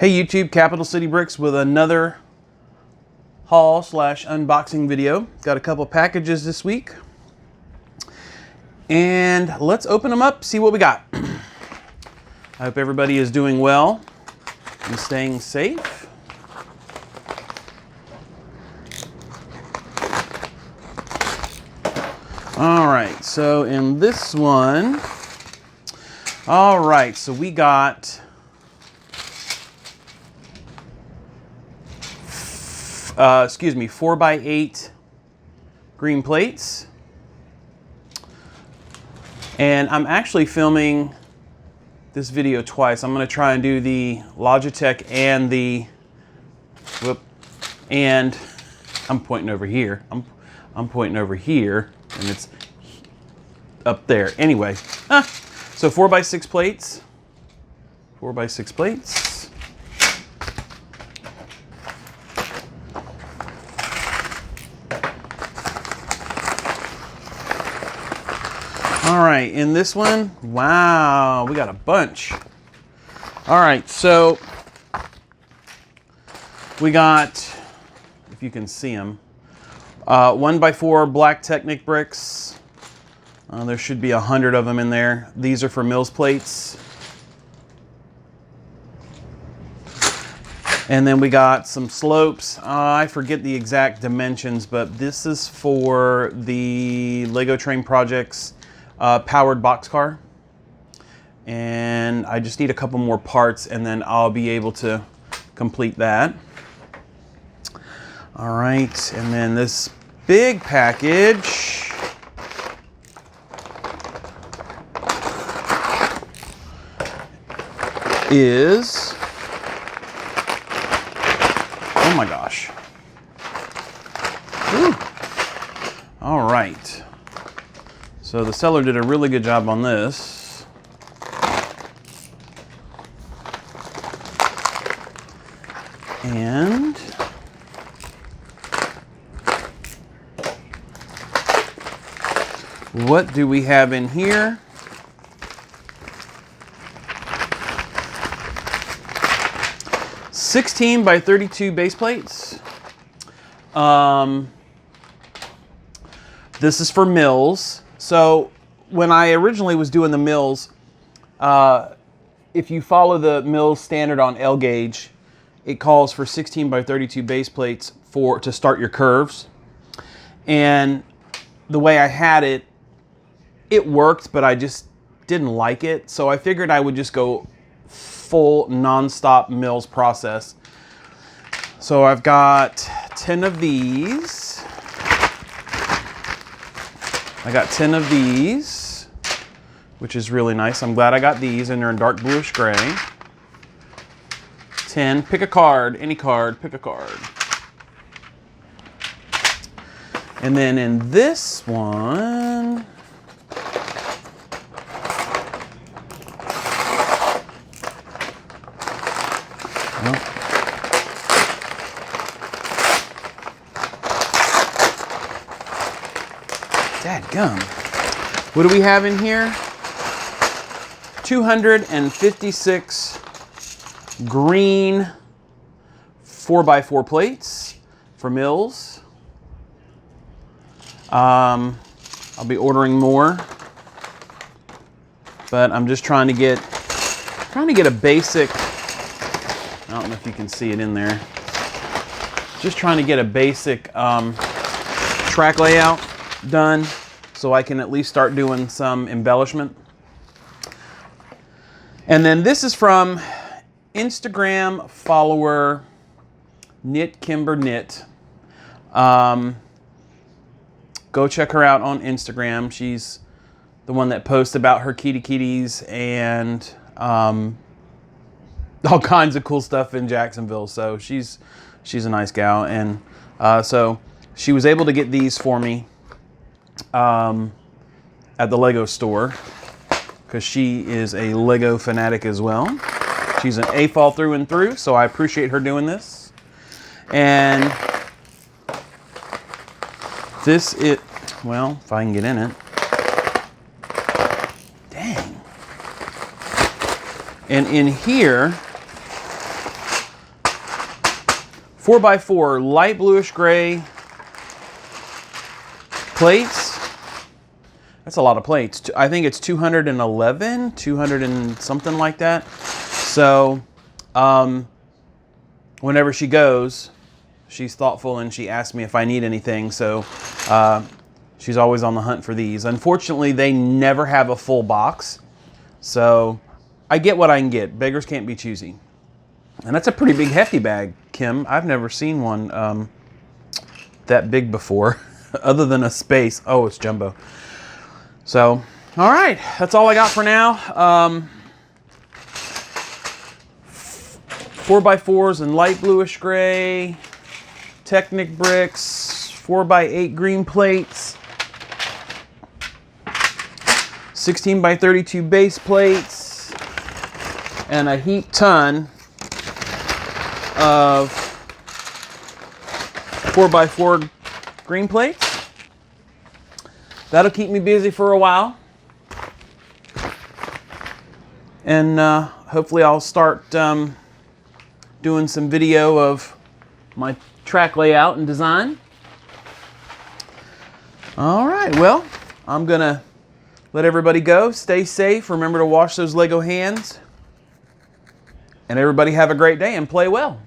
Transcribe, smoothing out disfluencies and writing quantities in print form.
Hey YouTube, Capital City Bricks with another haul slash unboxing video. Got a couple packages this week. And let's open them up, see what we got. I hope everybody is doing well and staying safe. All right, so in this one, all right, so we got 4x8 green plates. And I'm actually filming this video twice. I'm gonna try and do the Logitech and the, and I'm pointing over here. I'm pointing over here and it's up there. Anyway, so 4x6 plates, 4x6 plates. All right, in this one, wow, we got a bunch. All right, so we got, if you can see them, 1x4 black Technic bricks. There should be 100 of them in there. These are for Mills plates. And then we got some slopes. I forget the exact dimensions, but this is for the Lego Train Projects powered boxcar. And I just need a couple more parts and then I'll be able to complete that. All right, and then this big package is, oh my gosh. Whew. All right. So the seller did a really good job on this. And what do we have in here? (16x32) base plates. This is for Mills. So when I originally was doing the Mills, if you follow the Mills standard on L gauge, it calls for 16x32 base plates to start your curves. And the way I had it, it worked, but I just didn't like it. So I figured I would just go full non-stop Mills process. So I've got 10 of these. I got 10 of these, which is really nice. I'm glad I got these, and they're in dark bluish gray. 10, pick a card, any card, pick a card. And then in this one, dadgum. What do we have in here? 256 green 4x4 plates for Mills. I'll be ordering more, but I'm just trying to get a basic, I don't know if you can see it in there, just trying to get a basic track layout done so I can at least start doing some embellishment. And then this is from Instagram follower Knit Kimber Knit. Go check her out on Instagram. She's the one that posts about her kitties and all kinds of cool stuff in Jacksonville. So she's a nice gal, and so she was able to get these for me at the Lego store, because she is a Lego fanatic as well. She's an AFL through and through, so I appreciate her doing this. And this is, well, if I can get in it. Dang. And in here 4x4 light bluish gray plates. That's a lot of plates. I think it's 211, 200 and something like that. So whenever she goes, she's thoughtful and she asks me if I need anything. So she's always on the hunt for these. Unfortunately, they never have a full box. So I get what I can get. Beggars can't be choosy. And that's a pretty big hefty bag, Kim. I've never seen one that big before, other than a space. Oh, it's jumbo. So, all right, that's all I got for now. 4x4s in light bluish gray, Technic bricks, 4x8 green plates, 16x32 base plates, and a heap ton of 4x4 green plates. That'll keep me busy for a while. And hopefully I'll start doing some video of my track layout and design. All right, well, I'm gonna let everybody go. Stay safe. Remember to wash those Lego hands. And everybody have a great day and play well.